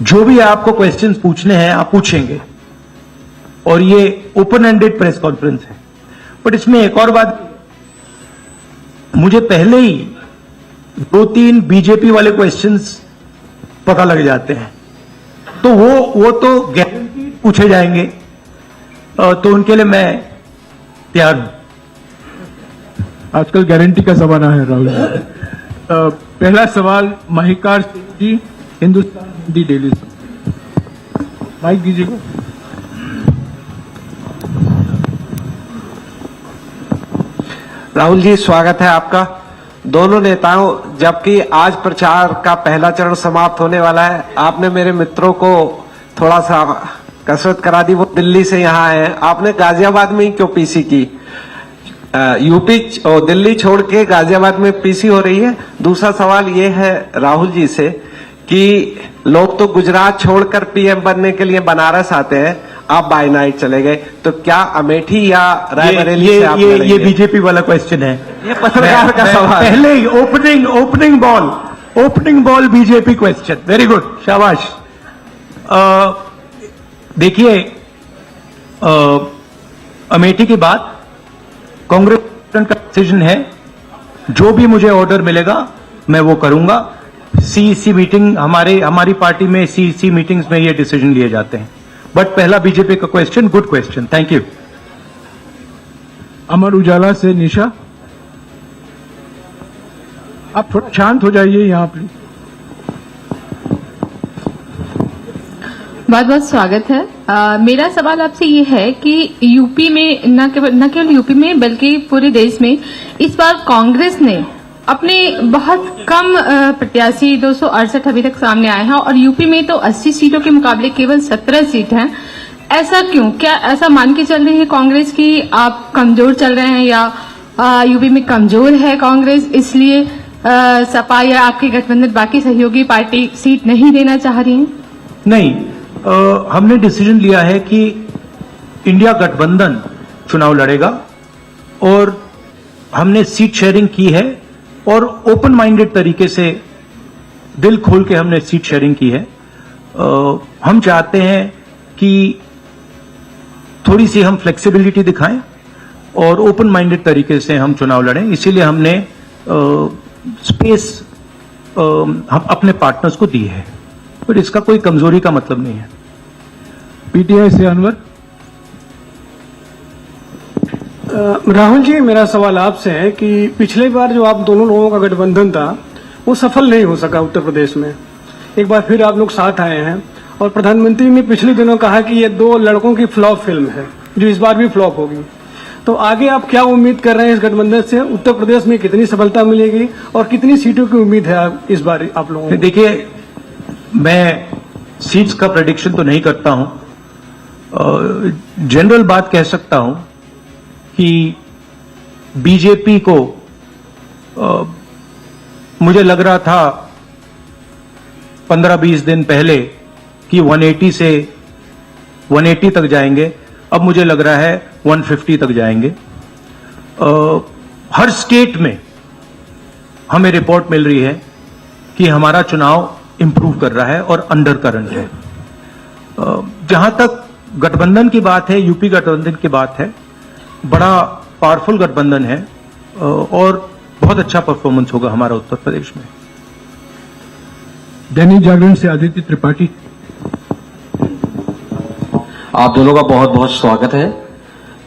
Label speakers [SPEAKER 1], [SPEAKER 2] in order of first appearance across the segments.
[SPEAKER 1] जो भी आपको क्वेश्चंस पूछने हैं आप पूछेंगे और ये ओपन एंडेड प्रेस कॉन्फ्रेंस है। बट इसमें एक और बात, मुझे पहले ही 2-3 बीजेपी वाले क्वेश्चंस पता लग जाते हैं, तो वो तो गारंटी पूछे जाएंगे, तो उनके लिए मैं तैयार हूं।
[SPEAKER 2] आजकल गारंटी का जमाना है राहुल जी। पहला सवाल महिकार सिंह जी, हिंदुस्तान हिंदी डेली से। माइक दीजिएगा।
[SPEAKER 3] राहुल जी, स्वागत है आपका। दोनों नेताओं, जबकि आज प्रचार का पहला चरण समाप्त होने वाला है, आपने मेरे मित्रों को थोड़ा सा कसरत करा दी। वो दिल्ली से यहाँ आए हैं, आपने गाजियाबाद में ही क्यों पीसी की? यूपी और दिल्ली छोड़ के गाजियाबाद में पीसी हो रही है। दूसरा सवाल ये है राहुल जी से कि लोग तो गुजरात छोड़कर पीएम बनने के लिए बनारस आते हैं, आप बाय नाइट चले गए, तो क्या अमेठी या रायबरेली से आप
[SPEAKER 1] ये बीजेपी वाला क्वेश्चन है।
[SPEAKER 3] ये पत्रकार का सवाल।
[SPEAKER 1] पहले ही opening ball BJP question. Very good, शाबाश। देखिए, अमेठी की बात कांग्रेस का डिसीजन है। जो भी मुझे ऑर्डर मिलेगा मैं वो करूंगा। सीईसी मीटिंग, हमारी पार्टी में सीईसी मीटिंग्स में ये डिसीजन लिए जाते हैं। बट पहला बीजेपी का question, good question, thank you.
[SPEAKER 2] Amar Ujala से निशा, आप थोड़ा शांत हो जाइए यहाँ प्लीज।
[SPEAKER 4] बहुत बहुत स्वागत है। मेरा सवाल आपसे ये है कि यूपी में न केवल यूपी में बल्कि पूरे देश में इस बार कांग्रेस ने अपने बहुत कम प्रत्याशी 268 अभी तक सामने आए हैं और यूपी में तो 80 सीटों के मुकाबले केवल 17 सीट हैं। ऐसा क्यों? क्या ऐसा मान के चल रही है कांग्रेस की आप कमजोर चल रहे हैं, या यूपी में कमजोर है कांग्रेस इसलिए सपा या आपके गठबंधन बाकी सहयोगी पार्टी सीट नहीं देना चाह रही है?
[SPEAKER 1] नहीं, हमने डिसीजन लिया है कि इंडिया गठबंधन चुनाव लड़ेगा और हमने सीट शेयरिंग की है और ओपन माइंडेड तरीके से दिल खोल के हमने सीट शेयरिंग की है। हम चाहते हैं कि थोड़ी सी हम फ्लेक्सिबिलिटी दिखाएं और ओपन माइंडेड तरीके से हम चुनाव लड़ें, इसीलिए हमने स्पेस हम अपने पार्टनर्स को दी है, पर इसका कोई कमजोरी का मतलब नहीं है।
[SPEAKER 2] पीटीआई से अनवर।
[SPEAKER 5] राहुल जी, मेरा सवाल आपसे है कि पिछले बार जो आप दोनों लोगों का गठबंधन था वो सफल नहीं हो सका उत्तर प्रदेश में। एक बार फिर आप लोग साथ आए हैं और प्रधानमंत्री ने पिछले दिनों कहा कि ये 2 लड़कों की फ्लॉप फिल्म है जो इस बार भी फ्लॉप होगी। तो आगे आप क्या उम्मीद कर रहे हैं इस गठबंधन से? उत्तर प्रदेश में कितनी सफलता मिलेगी और कितनी सीटों की उम्मीद है इस बार आप लोगों को?
[SPEAKER 1] देखिए, मैं सीट्स का प्रेडिक्शन तो नहीं करता हूं। जनरल बात कह सकता हूं कि बीजेपी को मुझे लग रहा था 15-20 दिन पहले कि 180 से 180 तक जाएंगे, अब मुझे लग रहा है 150 तक जाएंगे। हर स्टेट में हमें रिपोर्ट मिल रही है कि हमारा चुनाव इंप्रूव कर रहा है और अंडर करंट है। जहां तक गठबंधन की बात है, यूपी गठबंधन की बात है, बड़ा पावरफुल गठबंधन है और बहुत अच्छा परफॉर्मेंस होगा हमारा उत्तर प्रदेश में।
[SPEAKER 2] दैनिक जागरण से आदित्य त्रिपाठी।
[SPEAKER 6] आप दोनों का बहुत बहुत स्वागत है।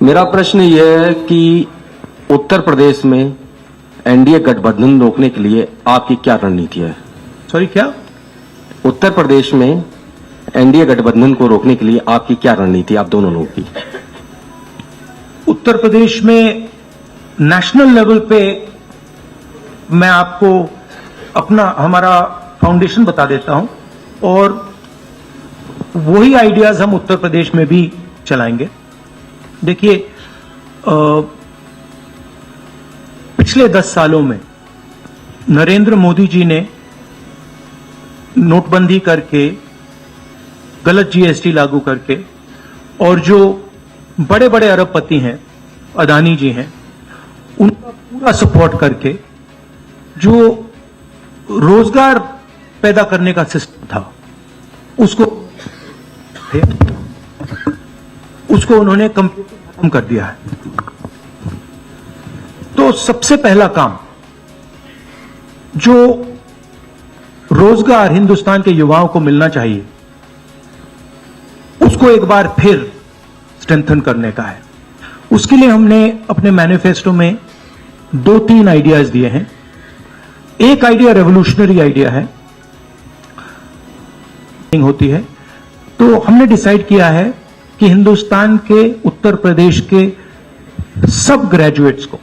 [SPEAKER 6] मेरा प्रश्न यह है कि उत्तर प्रदेश में एनडीए गठबंधन रोकने के लिए आपकी क्या रणनीति है?
[SPEAKER 1] सॉरी, क्या?
[SPEAKER 6] उत्तर प्रदेश में एनडीए गठबंधन को रोकने के लिए आपकी क्या रणनीति, आप दोनों लोगों की?
[SPEAKER 1] उत्तर प्रदेश में नेशनल लेवल पे मैं आपको हमारा फाउंडेशन बता देता हूं और वही आइडियाज हम उत्तर प्रदेश में भी चलाएंगे। देखिए, पिछले 10 सालों में नरेंद्र मोदी जी ने नोटबंदी करके, गलत जीएसटी लागू करके, और जो बड़े बड़े अरबपति हैं, अदानी जी हैं, उनका पूरा सपोर्ट करके जो रोजगार पैदा करने का सिस्टम था उसको उन्होंने कंप्लीटली खत्म कर दिया है। तो सबसे पहला काम जो रोजगार हिंदुस्तान के युवाओं को मिलना चाहिए, उसको एक बार फिर स्ट्रेंथन करने का है। उसके लिए हमने अपने मैनिफेस्टो में 2-3 आइडियाज दिए हैं। एक आइडिया रेवोल्यूशनरी आइडिया है, होती है, तो हमने डिसाइड किया है कि हिंदुस्तान के उत्तर प्रदेश के सब ग्रेजुएट्स को,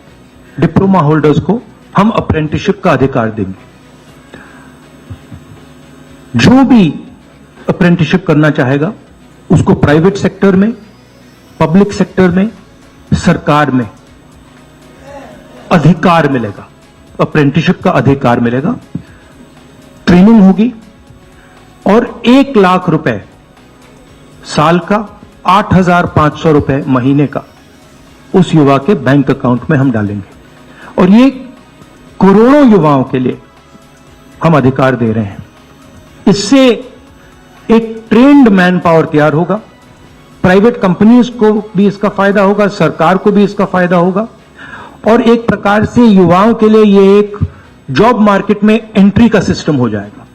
[SPEAKER 1] डिप्लोमा होल्डर्स को हम अप्रेंटिसशिप का अधिकार देंगे। जो भी अप्रेंटिसशिप करना चाहेगा उसको प्राइवेट सेक्टर में, पब्लिक सेक्टर में, सरकार में अधिकार मिलेगा, अप्रेंटिसशिप का अधिकार मिलेगा, ट्रेनिंग होगी और 1 लाख रुपए साल का, 8,500 रुपए महीने का उस युवा के बैंक अकाउंट में हम डालेंगे। और ये करोड़ों युवाओं के लिए हम अधिकार दे रहे हैं। इससे एक ट्रेन्ड मैन पावर तैयार होगा, प्राइवेट कंपनीज को भी इसका फायदा होगा, सरकार को भी इसका फायदा होगा, और एक प्रकार से युवाओं के लिए ये एक जॉब मार्केट में एंट्री का सिस्टम हो जाएगा।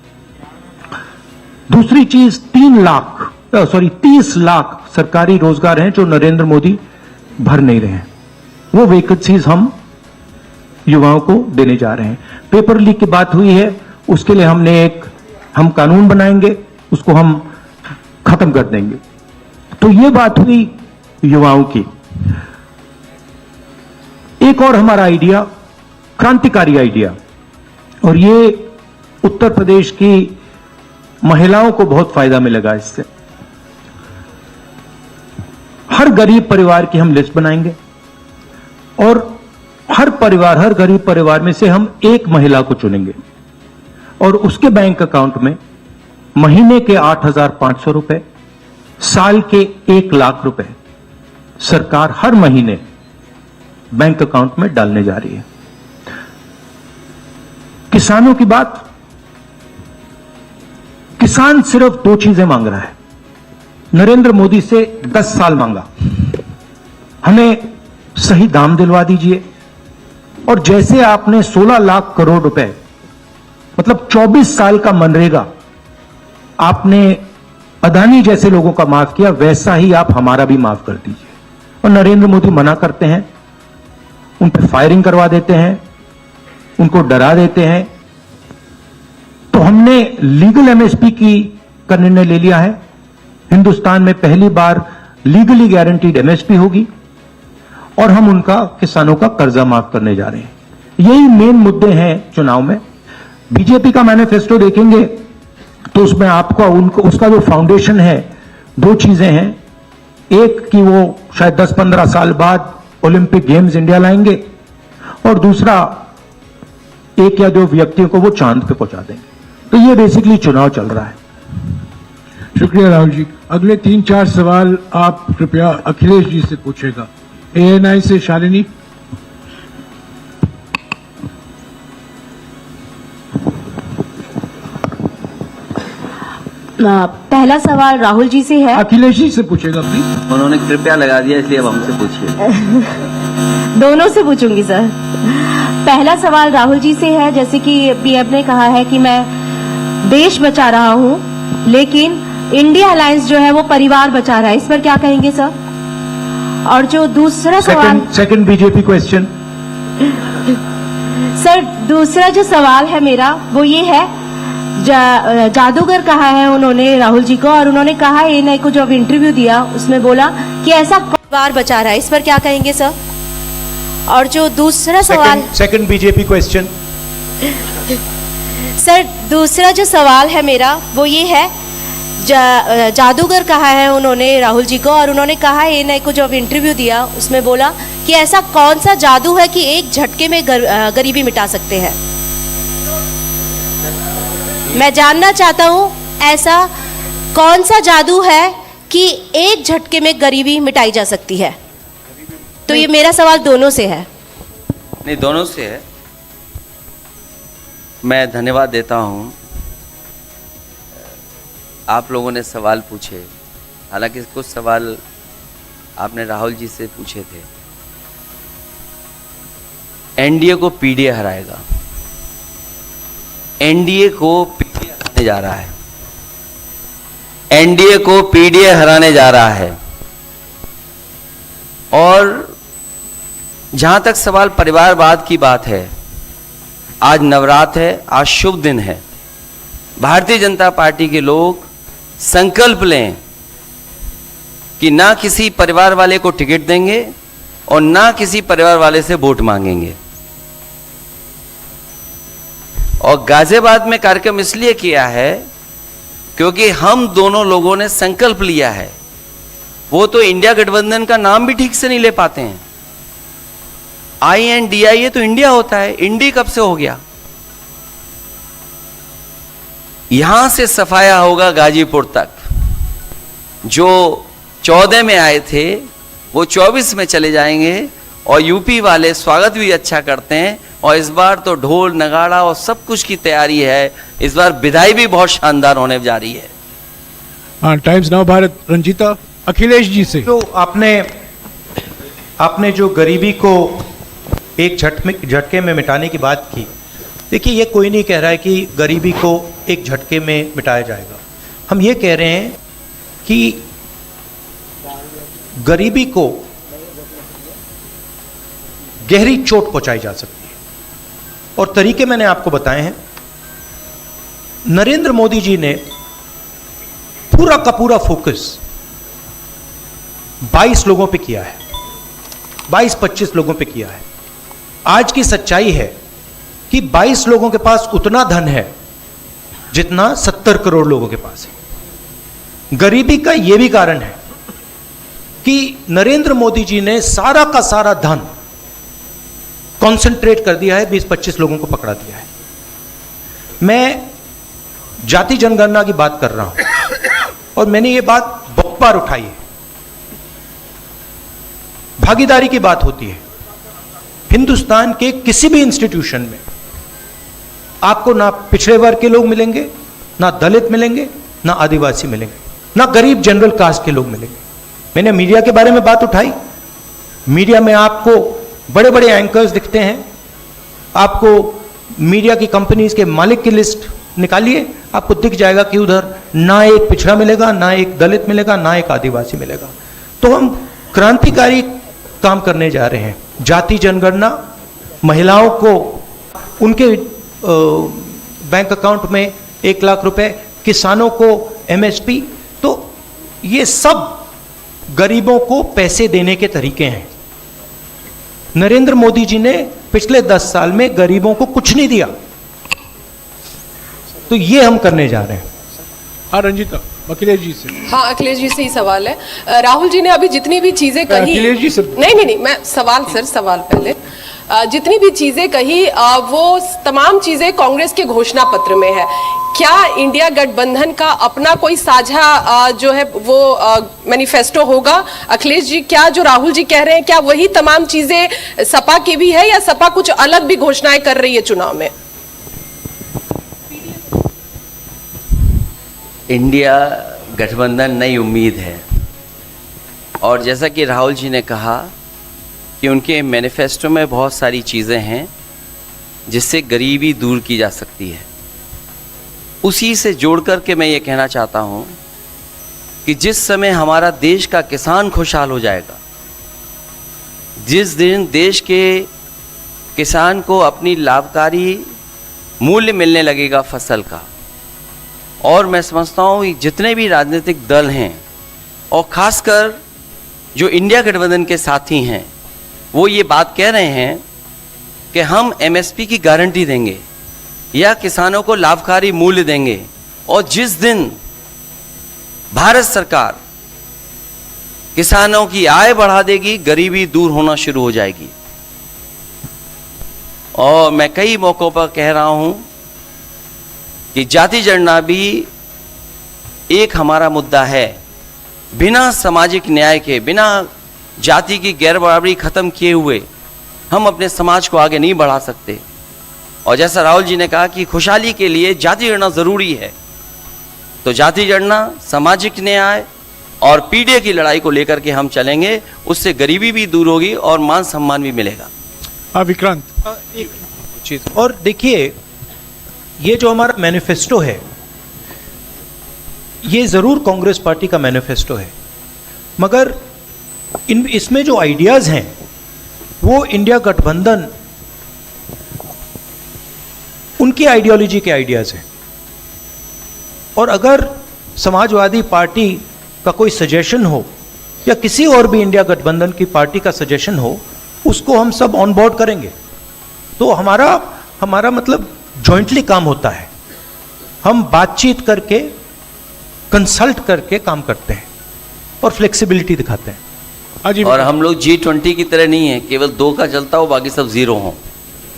[SPEAKER 1] दूसरी चीज 30 लाख सरकारी रोजगार हैं जो नरेंद्र मोदी भर नहीं रहे हैं, वो वैकेंसीज हम युवाओं को देने जा रहे हैं। पेपर लीक की बात हुई है, उसके लिए हम कानून बनाएंगे, उसको हम खत्म कर देंगे। तो ये बात हुई युवाओं की। एक और हमारा आइडिया, क्रांतिकारी आइडिया, और ये उत्तर प्रदेश की महिलाओं को बहुत फायदा मिलेगा इससे। हर गरीब परिवार की हम लिस्ट बनाएंगे और हर गरीब परिवार में से हम एक महिला को चुनेंगे और उसके बैंक अकाउंट में महीने के 8,500 रुपए, साल के 1 लाख रुपए सरकार हर महीने बैंक अकाउंट में डालने जा रही है। किसानों की बात, किसान सिर्फ 2 चीजें मांग रहा है। नरेंद्र मोदी से 10 साल मांगा, हमें सही दाम दिलवा दीजिए, और जैसे आपने 16 लाख करोड़ रुपए, मतलब 24 साल का मनरेगा आपने अदानी जैसे लोगों का माफ किया, वैसा ही आप हमारा भी माफ कर दीजिए। और नरेंद्र मोदी मना करते हैं, उन पर फायरिंग करवा देते हैं, उनको डरा देते हैं। तो हमने लीगल एमएसपी का निर्णय ले लिया है। हिंदुस्तान में पहली बार लीगली गारंटीड एमएसपी होगी और हम उनका, किसानों का कर्जा माफ करने जा रहे हैं। यही मेन मुद्दे हैं चुनाव में। बीजेपी का मैनिफेस्टो देखेंगे तो उसमें आपको उसका जो फाउंडेशन है, 2 चीजें हैं। एक कि वो शायद 10-15 साल बाद ओलंपिक गेम्स इंडिया लाएंगे, और दूसरा एक या 2 व्यक्तियों को वो चांद पे पहुंचा देंगे। तो ये बेसिकली चुनाव चल रहा है।
[SPEAKER 2] शुक्रिया राहुल जी। अगले 3-4 सवाल आप कृपया अखिलेश जी से पूछेगा। ANI से शालिनी।
[SPEAKER 7] पहला सवाल राहुल जी से है।
[SPEAKER 2] अखिलेश जी से पूछेगा प्लीज।
[SPEAKER 8] उन्होंने कृपया लगा दिया, इसलिए अब हमसे पूछिए।
[SPEAKER 7] दोनों से पूछूंगी सर। पहला सवाल राहुल जी से है, जैसे कि पीएम ने कहा है कि मैं देश बचा रहा हूं, लेकिन इंडिया अलायंस जो है वो परिवार बचा रहा है, इस पर क्या कहेंगे सर? और जो दूसरा सवाल,
[SPEAKER 1] सेकंड बीजेपी क्वेश्चन।
[SPEAKER 7] सर दूसरा जो सवाल है मेरा वो ये है, जादूगर कहा है उन्होंने राहुल जी को, और उन्होंने कहा एएनआई को जब इंटरव्यू दिया उसमें बोला कि ऐसा परिवार बचा रहा है, इस पर क्या कहेंगे सर? और जो दूसरा सवाल,
[SPEAKER 1] सेकंड बीजेपी क्वेश्चन।
[SPEAKER 7] सर दूसरा जो सवाल है मेरा वो ये है, जादूगर कहा है उन्होंने राहुल जी को, और उन्होंने कहा एएनआई को जब इंटरव्यू दिया उसमें बोला कि ऐसा कौन सा जादू है कि एक झटके में गरीबी मिटा सकते हैं। मैं जानना चाहता हूं ऐसा कौन सा जादू है कि एक झटके में गरीबी मिटाई जा सकती है। तो ये मेरा सवाल दोनों से है।
[SPEAKER 8] नहीं, दोनों से है। मैं धन्यवाद देता हूं आप लोगों ने सवाल पूछे, हालांकि कुछ सवाल आपने राहुल जी से पूछे थे। एनडीए को पीडीए हराएगा, एनडीए को पीडीए हराने जा रहा है, एनडीए को पीडीए हराने जा रहा है। और जहां तक सवाल परिवारवाद की बात है, आज नवरात्र है, आज शुभ दिन है। भारतीय जनता पार्टी के लोग संकल्प लें कि ना किसी परिवार वाले को टिकट देंगे और ना किसी परिवार वाले से वोट मांगेंगे। और गाजियाबाद में कार्यक्रम इसलिए किया है क्योंकि हम दोनों लोगों ने संकल्प लिया है। वो तो इंडिया गठबंधन का नाम भी ठीक से नहीं ले पाते हैं। INDIA तो इंडिया होता है, इंडी कब से हो गया? यहां से सफाया होगा गाजीपुर तक। जो 14 में आए थे वो 24 में चले जाएंगे। और यूपी वाले स्वागत भी अच्छा करते हैं। और इस बार तो ढोल नगाड़ा और सब कुछ की तैयारी है। इस बार विदाई भी बहुत शानदार होने जा रही है।
[SPEAKER 2] हाँ, टाइम्स नाउ भारत, रंजीता अखिलेश जी से।
[SPEAKER 1] तो आपने जो गरीबी को एक झटके में मिटाने की बात की, देखिए ये कोई नहीं कह रहा है कि गरीबी को एक झटके में मिटाया जाएगा। हम ये कह रहे हैं कि गरीबी को गहरी चोट पहुंचाई जा सकती है और तरीके मैंने आपको बताए हैं। नरेंद्र मोदी जी ने पूरा का पूरा फोकस 22 लोगों पे किया है, 22-25 लोगों पे किया है। आज की सच्चाई है कि 22 लोगों के पास उतना धन है जितना 70 करोड़ लोगों के पास है। गरीबी का यह भी कारण है कि नरेंद्र मोदी जी ने सारा का सारा धन कॉन्सेंट्रेट कर दिया है, 20-25 लोगों को पकड़ा दिया है। मैं जाति जनगणना की बात कर रहा हूं और मैंने ये बात बहुत बार उठाई है। भागीदारी की बात होती है। हिंदुस्तान के किसी भी इंस्टीट्यूशन में आपको ना पिछड़े वर्ग के लोग मिलेंगे, ना दलित मिलेंगे, ना आदिवासी मिलेंगे, ना गरीब जनरल कास्ट के लोग मिलेंगे। मैंने मीडिया के बारे में बात उठाई। मीडिया में आपको बड़े बड़े एंकर्स दिखते हैं। आपको मीडिया की कंपनीज के मालिक की लिस्ट निकालिए, आपको दिख जाएगा कि उधर ना एक पिछड़ा मिलेगा, ना एक दलित मिलेगा, ना एक आदिवासी मिलेगा। तो हम क्रांतिकारी काम करने जा रहे हैं। जाति जनगणना, महिलाओं को उनके बैंक अकाउंट में 1 लाख रुपए, किसानों को MSP। तो ये सब गरीबों को पैसे देने के तरीके हैं। नरेंद्र मोदी जी ने पिछले 10 साल में गरीबों को कुछ नहीं दिया, तो ये हम करने जा रहे हैं।
[SPEAKER 2] हाँ, रंजीता अखिलेश जी से।
[SPEAKER 9] हाँ, अखिलेश जी से ही सवाल है। राहुल जी ने अभी जितनी भी चीजें कही,
[SPEAKER 2] अखिलेश जी से
[SPEAKER 9] नहीं, मैं सवाल पहले जितनी भी चीजें कही वो तमाम चीजें कांग्रेस के घोषणा पत्र में है। क्या इंडिया गठबंधन का अपना कोई साझा जो है वो मैनिफेस्टो होगा? अखिलेश जी, क्या जो राहुल जी कह रहे हैं क्या वही तमाम चीजें सपा की भी है या सपा कुछ अलग भी घोषणाएं कर रही है चुनाव में?
[SPEAKER 8] इंडिया गठबंधन नई उम्मीद है। और जैसा कि राहुल जी ने कहा कि उनके मैनिफेस्टो में बहुत सारी चीज़ें हैं जिससे गरीबी दूर की जा सकती है। उसी से जोड़ कर के मैं ये कहना चाहता हूँ कि जिस समय हमारा देश का किसान खुशहाल हो जाएगा, जिस दिन देश के किसान को अपनी लाभकारी मूल्य मिलने लगेगा फसल का, और मैं समझता हूँ कि जितने भी राजनीतिक दल हैं और ख़ासकर जो इंडिया गठबंधन के साथी हैं वो ये बात कह रहे हैं कि हम MSP की गारंटी देंगे या किसानों को लाभकारी मूल्य देंगे। और जिस दिन भारत सरकार किसानों की आय बढ़ा देगी, गरीबी दूर होना शुरू हो जाएगी। और मैं कई मौक़ों पर कह रहा हूँ कि जाति जनगणना भी एक हमारा मुद्दा है। बिना सामाजिक न्याय के, बिना जाति की गैर बराबरी खत्म किए हुए हम अपने समाज को आगे नहीं बढ़ा सकते। और जैसा राहुल जी ने कहा कि खुशहाली के लिए जाति जनगणना ज़रूरी है, तो जाति गणना, सामाजिक न्याय और पीढ़ी की लड़ाई को लेकर के हम चलेंगे। उससे गरीबी भी दूर होगी और मान सम्मान भी मिलेगा।
[SPEAKER 2] विक्रांत,
[SPEAKER 1] एक चीज और देखिए, ये जो हमारा मैनिफेस्टो है, ये जरूर कांग्रेस पार्टी का मैनिफेस्टो है, मगर इसमें जो आइडियाज हैं वो इंडिया गठबंधन उनकी आइडियोलॉजी के आइडियाज हैं। और अगर समाजवादी पार्टी का कोई सजेशन हो या किसी और भी इंडिया गठबंधन की पार्टी का सजेशन हो, उसको हम सब ऑन बोर्ड करेंगे। तो हमारा मतलब जॉइंटली काम होता है, हम बातचीत करके, कंसल्ट करके काम करते हैं और फ्लेक्सिबिलिटी दिखाते हैं।
[SPEAKER 8] और हम लोग G20 की तरह नहीं है, केवल 2 का चलता हो, बाकी सब 0 हो।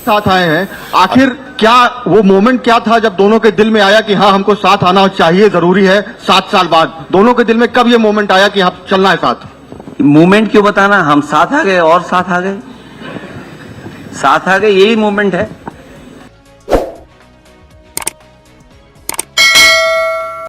[SPEAKER 10] साथ आए हैं, आखिर क्या वो मोमेंट क्या था जब दोनों के दिल में आया कि हाँ हमको साथ आना चाहिए, जरूरी है? 7 साल बाद दोनों के दिल में कब ये मोमेंट आया कि हाँ चलना है साथ?
[SPEAKER 11] मूवमेंट क्यों बताना, हम साथ आ गए और साथ आ गए, यही मूवमेंट है।